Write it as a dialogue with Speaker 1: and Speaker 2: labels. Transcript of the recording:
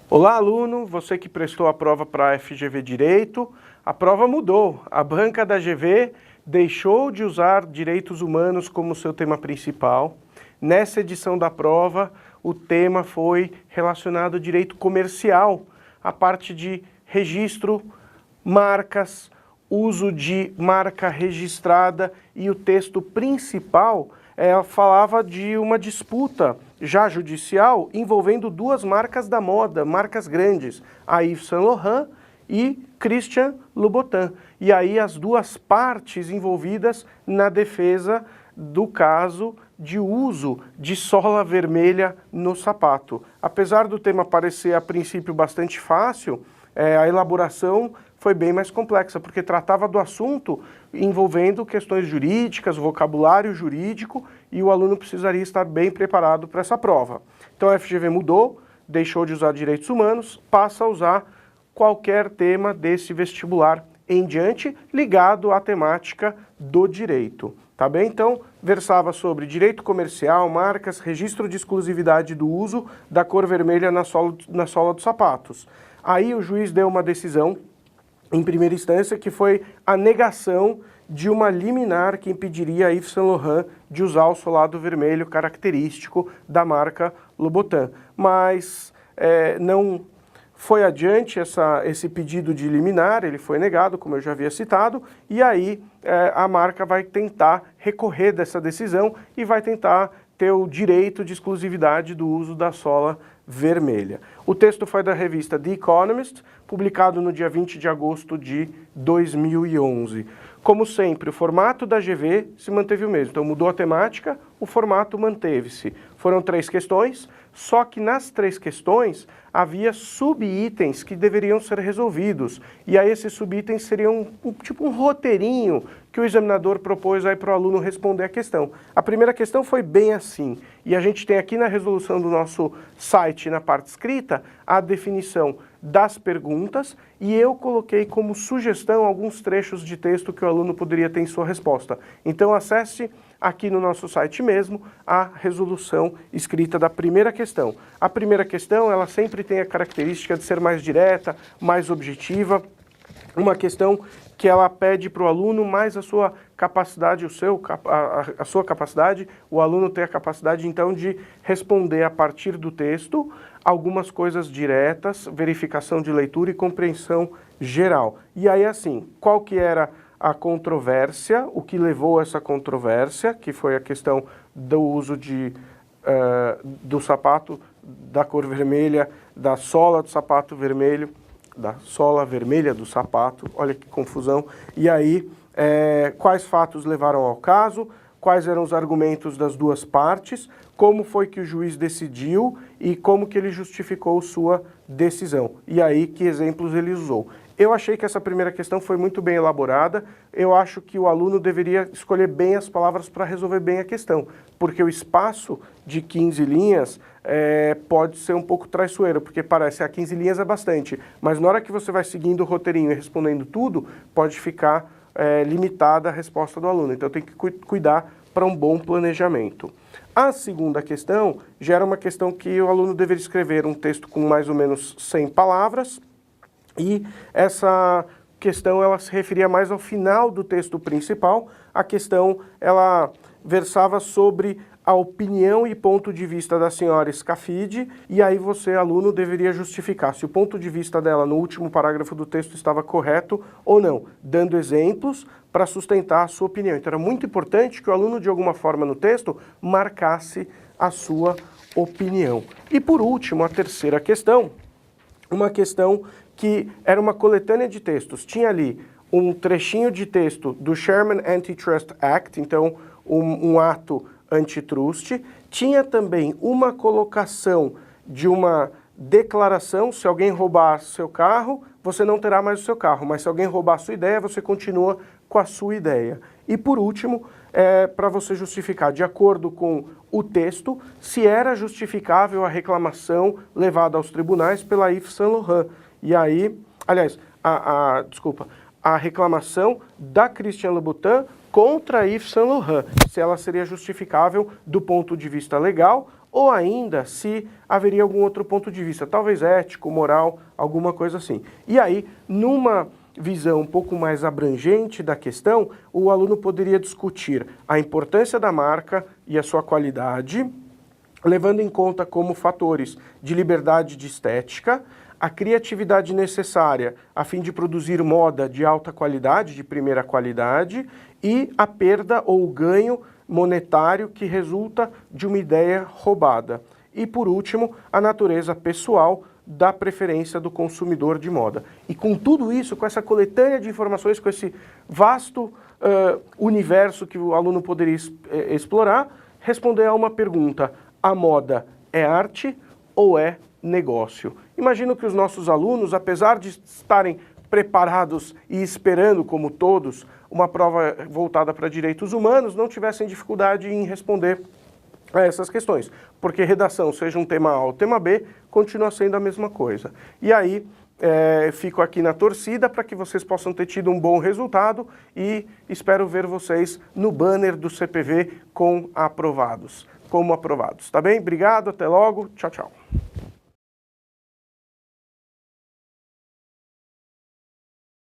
Speaker 1: Olá, aluno, você que prestou a prova para a FGV Direito, a prova mudou. A banca da GV deixou de usar direitos humanos como seu tema principal. Nessa edição da prova, o tema foi relacionado ao direito comercial, a parte de registro, marcas, uso de marca registrada, e o texto principal falava de uma disputa já judicial envolvendo duas marcas da moda, marcas grandes, a Yves Saint Laurent e Christian Louboutin. E aí as duas partes envolvidas na defesa do caso de uso de sola vermelha no sapato. Apesar do tema parecer a princípio bastante fácil, a elaboração foi bem mais complexa, porque tratava do assunto envolvendo questões jurídicas, vocabulário jurídico, e o aluno precisaria estar bem preparado para essa prova. Então a FGV mudou, deixou de usar direitos humanos, passa a usar qualquer tema desse vestibular em diante, ligado à temática do direito. Tá bem? Então, versava sobre direito comercial, marcas, registro de exclusividade do uso da cor vermelha na sola dos sapatos. Aí o juiz deu uma decisão, em primeira instância, que foi a negação de uma liminar que impediria a Yves Saint Laurent de usar o solado vermelho característico da marca Louboutin. Mas não foi adiante esse pedido de liminar, ele foi negado, como eu já havia citado, e aí a marca vai tentar recorrer dessa decisão e vai tentar ter o direito de exclusividade do uso da sola vermelha. O texto foi da revista The Economist, publicado no dia 20 de agosto de 2011. Como sempre, o formato da GV se manteve o mesmo, então mudou a temática, o formato manteve-se. Foram 3 questões, só que nas 3 questões havia subitens que deveriam ser resolvidos. E aí esses subitens seriam tipo um roteirinho que o examinador propôs aí para o aluno responder a questão. A primeira questão foi bem assim, e a gente tem aqui na resolução do nosso site, na parte escrita, a definição das perguntas, e eu coloquei como sugestão alguns trechos de texto que o aluno poderia ter em sua resposta. Então acesse aqui no nosso site mesmo a resolução escrita da primeira questão. A primeira questão, ela sempre tem a característica de ser mais direta, mais objetiva, uma questão que ela pede para o aluno mais a sua capacidade, a sua capacidade, o aluno tem a capacidade então de responder a partir do texto algumas coisas diretas, verificação de leitura e compreensão geral. E aí assim, qual que era a controvérsia, o que levou a essa controvérsia, que foi a questão do uso do sapato da cor vermelha, da sola do sapato vermelho, da sola vermelha do sapato, olha que confusão. E aí, quais fatos levaram ao caso, quais eram os argumentos das duas partes, como foi que o juiz decidiu e como que ele justificou sua decisão. E aí, que exemplos ele usou. Eu achei que essa primeira questão foi muito bem elaborada, eu acho que o aluno deveria escolher bem as palavras para resolver bem a questão, porque o espaço de 15 linhas pode ser um pouco traiçoeiro, porque parece que 15 linhas é bastante, mas na hora que você vai seguindo o roteirinho e respondendo tudo, pode ficar limitada a resposta do aluno, então tem que cuidar para um bom planejamento. A segunda questão já era uma questão que o aluno deveria escrever um texto com mais ou menos 100 palavras, e essa questão ela se referia mais ao final do texto principal. A questão ela versava sobre a opinião e ponto de vista da senhora Scafidi, e aí você, aluno, deveria justificar se o ponto de vista dela no último parágrafo do texto estava correto ou não, dando exemplos para sustentar a sua opinião. Então era muito importante que o aluno, de alguma forma no texto, marcasse a sua opinião. E por último, a terceira questão, uma questão que era uma coletânea de textos. Tinha ali um trechinho de texto do Sherman Antitrust Act, então um ato antitrust. Tinha também uma colocação de uma declaração: se alguém roubar seu carro, você não terá mais o seu carro, mas se alguém roubar a sua ideia, você continua com a sua ideia. E por último, para você justificar, de acordo com o texto, se era justificável a reclamação levada aos tribunais pela Yves Saint Laurent. E aí, aliás, a reclamação da Christian Louboutin contra a Yves Saint Laurent, se ela seria justificável do ponto de vista legal ou ainda se haveria algum outro ponto de vista, talvez ético, moral, alguma coisa assim. E aí, numa visão um pouco mais abrangente da questão, o aluno poderia discutir a importância da marca e a sua qualidade, levando em conta como fatores de liberdade de estética, a criatividade necessária a fim de produzir moda de alta qualidade, de primeira qualidade, e a perda ou o ganho monetário que resulta de uma ideia roubada. E por último, a natureza pessoal da preferência do consumidor de moda. E com tudo isso, com essa coletânea de informações, com esse vasto universo que o aluno poderia explorar, responder a uma pergunta: a moda é arte ou é negócio? Imagino que os nossos alunos, apesar de estarem preparados e esperando, como todos, uma prova voltada para direitos humanos, não tivessem dificuldade em responder a essas questões, porque redação, seja um tema A ou tema B, continua sendo a mesma coisa. E aí, fico aqui na torcida para que vocês possam ter tido um bom resultado e espero ver vocês no banner do CPV como aprovados, tá bem? Obrigado, até logo, tchau, tchau.